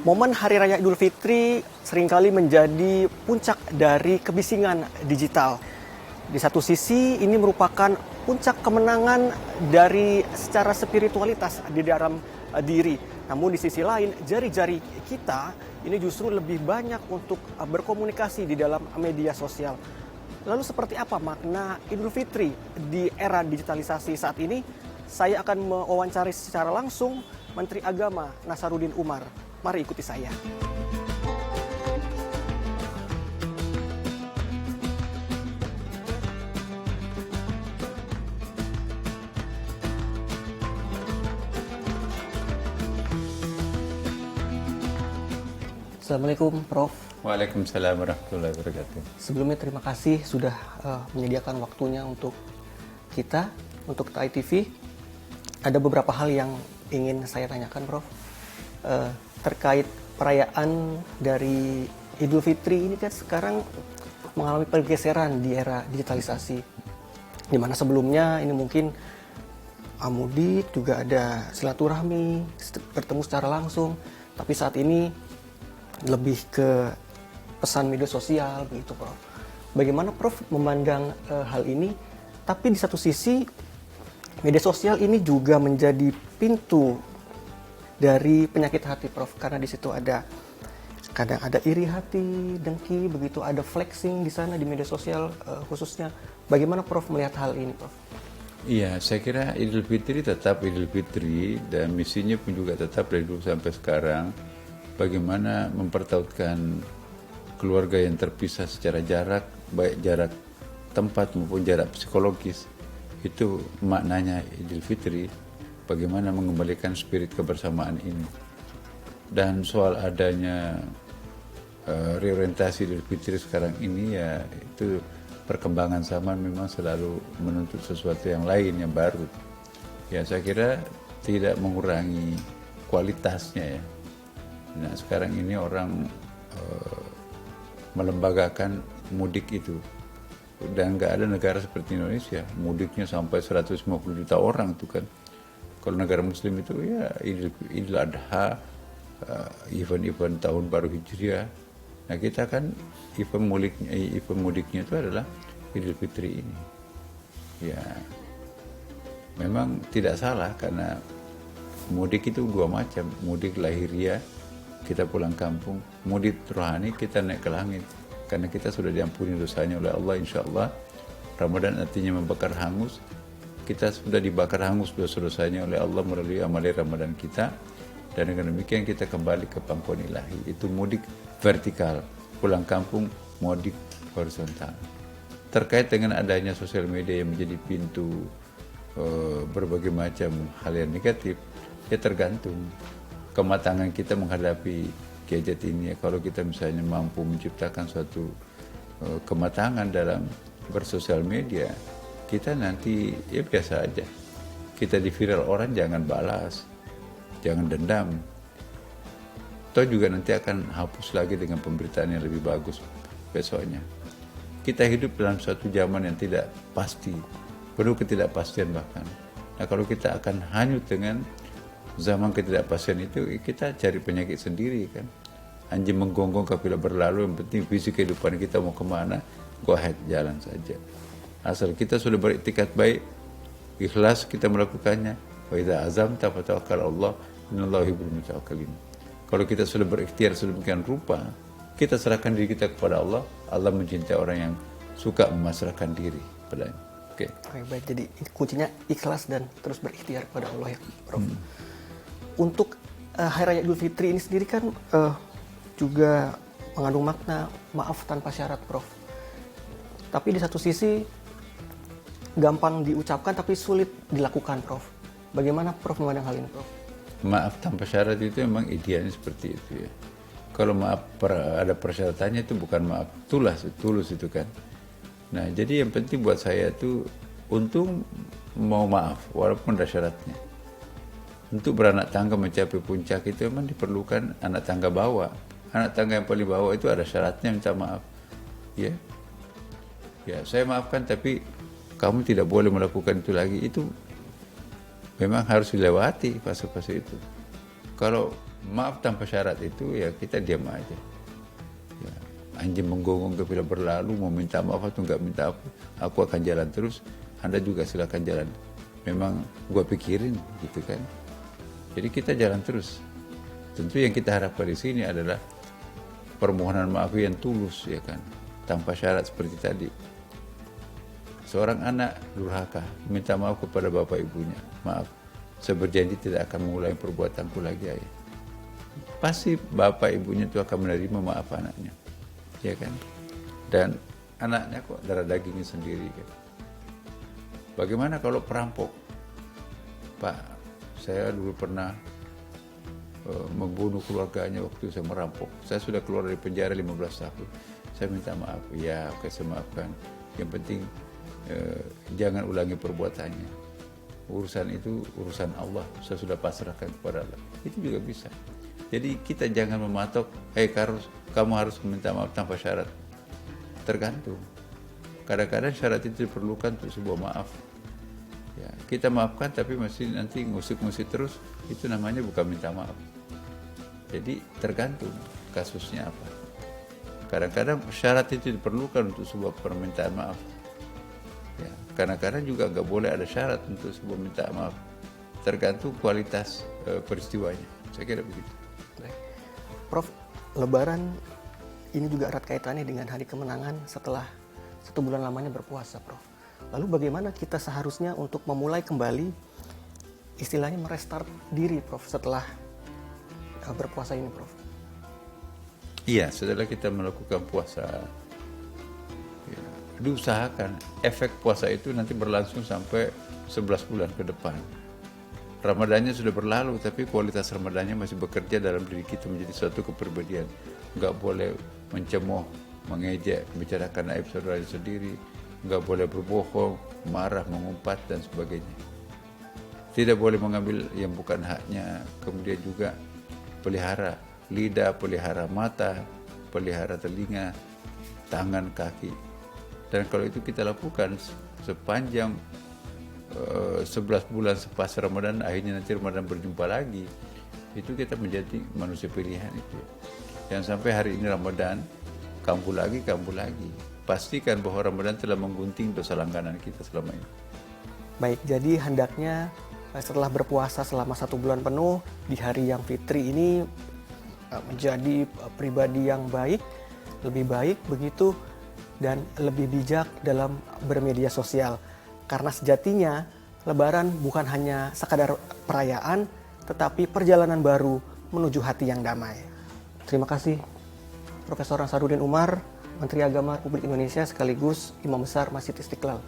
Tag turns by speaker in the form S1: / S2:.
S1: Momen Hari Raya Idul Fitri seringkali menjadi puncak dari kebisingan digital. Di satu sisi ini merupakan puncak kemenangan dari secara spiritualitas di dalam diri. Namun di sisi lain jari-jari kita ini justru lebih banyak untuk berkomunikasi di dalam media sosial. Lalu seperti apa makna Idul Fitri di era digitalisasi saat ini? Saya akan mewawancari secara langsung Menteri Agama Nasaruddin Umar. Mari ikuti saya. Assalamualaikum Prof.
S2: Waalaikumsalam warahmatullahi wabarakatuh.
S1: Sebelumnya terima kasih sudah menyediakan waktunya untuk kita, untuk TAI TV. Ada beberapa hal yang ingin saya tanyakan Prof. Terkait perayaan dari Idul Fitri ini kan sekarang mengalami pergeseran di era digitalisasi. Di mana sebelumnya ini mungkin mudik, juga ada silaturahmi, bertemu secara langsung. Tapi saat ini lebih ke pesan media sosial begitu Prof. Bagaimana Prof memandang hal ini? Tapi di satu sisi media sosial ini juga menjadi pintu dari penyakit hati Prof, karena di situ ada kadang ada iri hati, dengki, begitu ada flexing di sana di media sosial khususnya. Bagaimana Prof melihat hal ini Prof?
S2: Iya, saya kira Idul Fitri tetap Idul Fitri dan misinya pun juga tetap dari dulu sampai sekarang. Bagaimana mempertautkan keluarga yang terpisah secara jarak, baik jarak tempat maupun jarak psikologis. Itu maknanya Idul Fitri, bagaimana mengembalikan spirit kebersamaan ini. Dan soal adanya reorientasi Idul Fitri sekarang ini, ya itu perkembangan zaman memang selalu menuntut sesuatu yang lain, yang baru. Ya saya kira tidak mengurangi kualitasnya ya. Nah sekarang ini orang melembagakan mudik itu, dan nggak ada negara seperti Indonesia mudiknya sampai 150 juta orang tuh kan. Kalau negara Muslim itu ya Idul Adha, event-event tahun baru Hijriah. Nah kita kan event mudiknya itu adalah Idul Fitri ini. Ya memang tidak salah karena mudik itu dua macam, mudik lahiriah kita pulang kampung, mudik rohani kita naik ke langit karena kita sudah diampuni dosanya oleh Allah, insya Allah. Ramadan artinya membakar hangus, kita sudah dibakar hangus dosa-dosanya oleh Allah melalui amal Ramadan kita, dan dengan demikian kita kembali ke pangkuan ilahi. Itu mudik vertikal, pulang kampung mudik horizontal. Terkait dengan adanya sosial media yang menjadi pintu berbagai macam hal yang negatif, ya tergantung kematangan kita menghadapi gadget ini. Kalau kita misalnya mampu menciptakan suatu kematangan dalam bersosial media, kita nanti ya biasa aja. Kita di viral orang jangan balas, jangan dendam. Toh juga nanti akan hapus lagi dengan pemberitaan yang lebih bagus besoknya. Kita hidup dalam suatu zaman yang tidak pasti, penuh ketidakpastian bahkan. Nah kalau kita akan hanyut dengan zaman ketidakpastian itu, kita cari penyakit sendiri kan. Anjing menggonggong kafilah berlalu, yang penting visi kehidupan kita mau kemana, go ahead, jalan saja. Asal kita sudah beriktikad baik, ikhlas kita melakukannya. Wa idza azamta fatawakkal Allah, innallaha yuhibbul mutawakkilin. Kalau kita sudah berikhtiar sedemikian rupa, kita serahkan diri kita kepada Allah, Allah mencintai orang yang suka memasrahkan diri padanya. Oke.
S1: Baik, jadi kuncinya ikhlas dan terus berikhtiar kepada Allah ya Prof. Untuk Hari Raya Idul Fitri ini sendiri kan juga mengandung makna maaf tanpa syarat Prof. Tapi di satu sisi gampang diucapkan tapi sulit dilakukan Prof. Bagaimana Prof memandang hal ini Prof?
S2: Maaf tanpa syarat itu memang idealnya seperti itu ya. Kalau maaf ada persyaratannya itu bukan maaf tulus itu kan. Nah jadi yang penting buat saya itu untung mau maaf walaupun ada syaratnya. Untuk beranak tangga mencapai puncak itu memang diperlukan anak tangga bawah. Anak tangga yang paling bawah itu ada syaratnya minta maaf. Ya, saya maafkan tapi kamu tidak boleh melakukan itu lagi. Itu memang harus dilewati fase-fase itu. Kalau maaf tanpa syarat itu ya kita diam aja. Ya, anjing menggonggong ketika berlalu, mau minta maaf atau nggak minta apa, aku akan jalan terus. Anda juga silakan jalan. Memang gua pikirin gitu kan. Jadi kita jalan terus. Tentu yang kita harapkan di sini adalah permohonan maaf yang tulus, ya kan, tanpa syarat seperti tadi. Seorang anak durhaka minta maaf kepada bapak ibunya, maaf, saya berjanji tidak akan mengulangi perbuatanku lagi, ayah. Pasti bapak ibunya itu akan menerima maaf anaknya, ya kan. Dan anaknya kok darah dagingnya sendiri kan. Bagaimana kalau perampok? Pak, saya dulu pernah membunuh keluarganya waktu saya merampok. Saya sudah keluar dari penjara 15 tahun. Saya minta maaf. Ya, oke, saya maafkan. Yang penting jangan ulangi perbuatannya. Urusan itu urusan Allah. Saya sudah pasrahkan kepada Allah. Itu juga bisa. Jadi kita jangan mematok, kamu harus meminta maaf tanpa syarat. Tergantung. Kadang-kadang syarat itu diperlukan untuk sebuah maaf. Ya, kita maafkan tapi masih nanti ngusik-ngusik terus, itu namanya bukan minta maaf. Jadi tergantung kasusnya apa. Kadang-kadang syarat itu diperlukan untuk sebuah permintaan maaf. Ya, kadang-kadang juga nggak boleh ada syarat untuk sebuah minta maaf. Tergantung kualitas peristiwanya. Saya kira begitu.
S1: Baik. Prof, Lebaran ini juga erat kaitannya dengan hari kemenangan setelah 1 bulan lamanya berpuasa, Prof. Lalu bagaimana kita seharusnya untuk memulai kembali istilahnya merestart diri, Prof, setelah berpuasa ini, Prof?
S2: Iya, setelah kita melakukan puasa, ya, diusahakan efek puasa itu nanti berlangsung sampai 11 bulan ke depan. Ramadannya sudah berlalu, tapi kualitas Ramadannya masih bekerja dalam diri kita menjadi suatu kepribadian. Nggak boleh mencemooh, mengejek, membicarakan aib saudara sendiri, nggak boleh berbohong, marah, mengumpat, dan sebagainya. Tidak boleh mengambil yang bukan haknya. Kemudian juga pelihara lidah, pelihara mata, pelihara telinga, tangan, kaki. Dan kalau itu kita lakukan sepanjang 11 bulan sepas Ramadan, akhirnya nanti Ramadan berjumpa lagi, itu kita menjadi manusia pilihan itu. Jangan sampai hari ini Ramadan, kambuh lagi. Pastikan bahwa Ramadan telah menggunting dosa langganan kita selama ini.
S1: Baik, jadi hendaknya setelah berpuasa selama 1 bulan penuh, di hari yang fitri ini menjadi pribadi yang baik, lebih baik begitu, dan lebih bijak dalam bermedia sosial. Karena sejatinya Lebaran bukan hanya sekadar perayaan, tetapi perjalanan baru menuju hati yang damai. Terima kasih Profesor Nasaruddin Umar, Menteri Agama Republik Indonesia sekaligus Imam Besar Masjid Istiqlal.